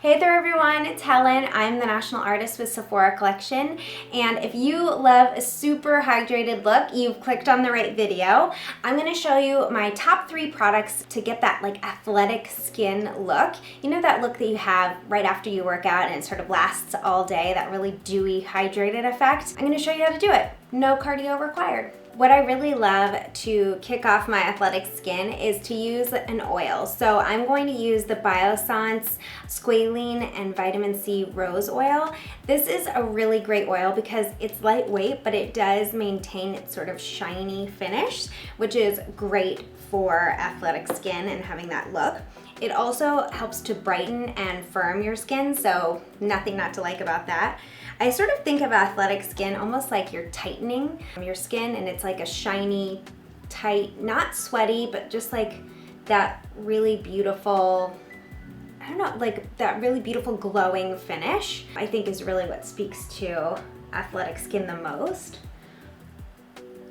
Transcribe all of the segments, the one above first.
Hey there everyone, it's Helen. I'm the national artist with Sephora collection, and if you love a super hydrated look, you've clicked on the right video. I'm going to show you my top 3 products to get that like athletic skin look. You know that look that you have right after you work out and it sort of lasts all day, that really dewy hydrated effect? I'm going to show you how to do it. No cardio required. What I really love to kick off my athletic skin is to use an oil. So I'm going to use the Biossance Squalene and Vitamin C Rose Oil. This is a really great oil because it's lightweight, but it does maintain its sort of shiny finish, which is great for athletic skin and having that look. It also helps to brighten and firm your skin, so nothing not to like about that. I sort of think of athletic skin almost like you're tightening your skin, and it's like a shiny, tight, not sweaty, but just like that really beautiful, I don't know, like that really beautiful glowing finish, I think is really what speaks to athletic skin the most.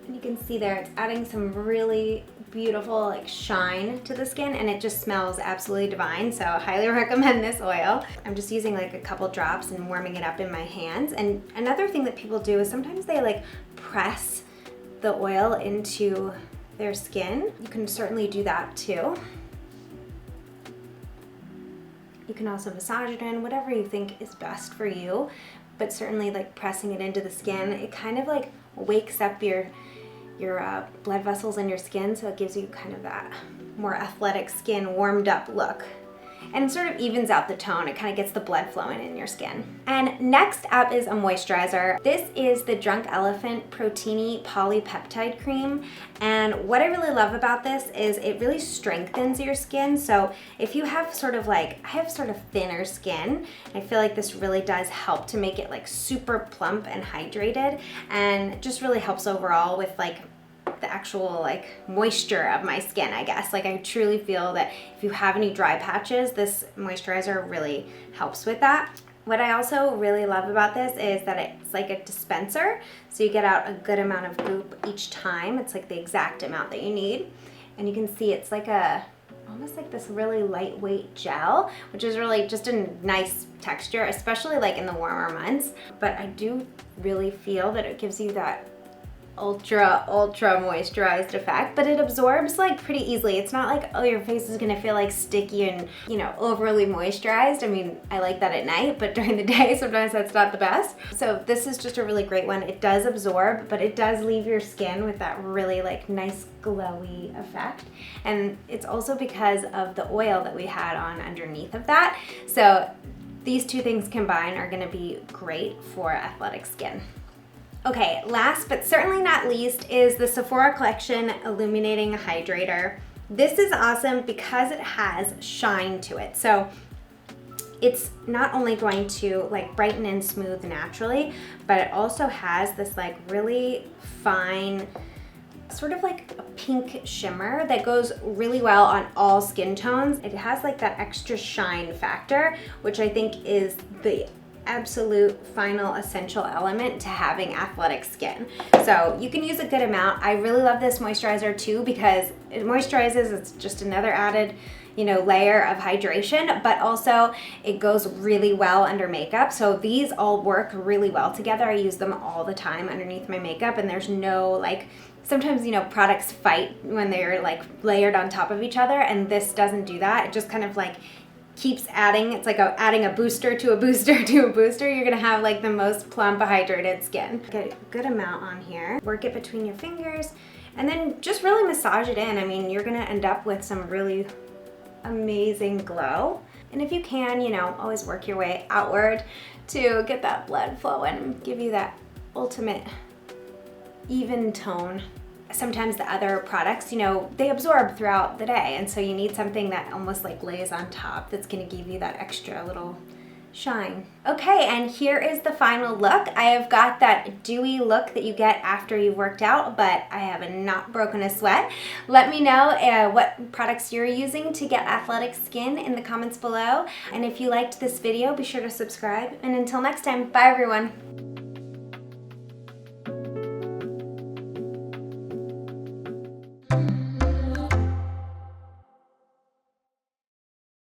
And you can see there, it's adding some really beautiful like shine to the skin, and it just smells absolutely divine, so I highly recommend this oil. I'm just using like a couple drops and warming it up in my hands. And another thing that people do is sometimes they like press the oil into their skin. You can certainly do that too. You can also massage it in, whatever you think is best for you, but certainly like pressing it into the skin, it kind of like wakes up your blood vessels in your skin, so it gives you kind of that more athletic skin, warmed up look. And it sort of evens out the tone. It kind of gets the blood flowing in your skin. And next up is a moisturizer. This is the Drunk Elephant Proteini Polypeptide Cream. And what I really love about this is it really strengthens your skin. So if you have sort of like, I have sort of thinner skin, I feel like this really does help to make it like super plump and hydrated, and just really helps overall with like the actual like moisture of my skin, I guess. Like I truly feel that if you have any dry patches, this moisturizer really helps with that. What I also really love about this is that it's like a dispenser, so you get out a good amount of goop each time. It's like the exact amount that you need. And you can see it's like almost like this really lightweight gel, which is really just a nice texture, especially like in the warmer months. But I do really feel that it gives you that ultra moisturized effect, but it absorbs like pretty easily. It's not like, oh, your face is gonna feel like sticky and, you know, overly moisturized. I mean, I like that at night, but during the day sometimes that's not the best. So this is just a really great one. It does absorb, but it does leave your skin with that really like nice glowy effect. And it's also because of the oil that we had on underneath of that. So these two things combined are gonna be great for athletic skin. Okay, last but certainly not least is the Sephora collection Illuminating Hydrator. This is awesome because it has shine to it. So it's not only going to like brighten and smooth naturally, but it also has this like really fine, sort of like a pink shimmer that goes really well on all skin tones. It has like that extra shine factor, which I think is the absolute final essential element to having athletic skin. So you can use a good amount. I really love this moisturizer too because it moisturizes. It's just another added, you know, layer of hydration, but also it goes really well under makeup. So these all work really well together. I use them all the time underneath my makeup, and there's no like, sometimes, you know, products fight when they're like layered on top of each other, and this doesn't do that. It just kind of like keeps adding. It's like adding a booster to a booster to a booster. You're gonna have like the most plump, hydrated skin. Get a good amount on here. Work it between your fingers, and then just really massage it in. I mean, you're gonna end up with some really amazing glow. And if you can, you know, always work your way outward to get that blood flowing and give you that ultimate even tone. Sometimes the other products, you know, they absorb throughout the day, and so you need something that almost like lays on top that's gonna give you that extra little shine. Okay, and here is the final look. I have got that dewy look that you get after you've worked out, but I have not broken a sweat. Let me know what products you're using to get athletic skin in the comments below. And if you liked this video, be sure to subscribe. And until next time, bye everyone.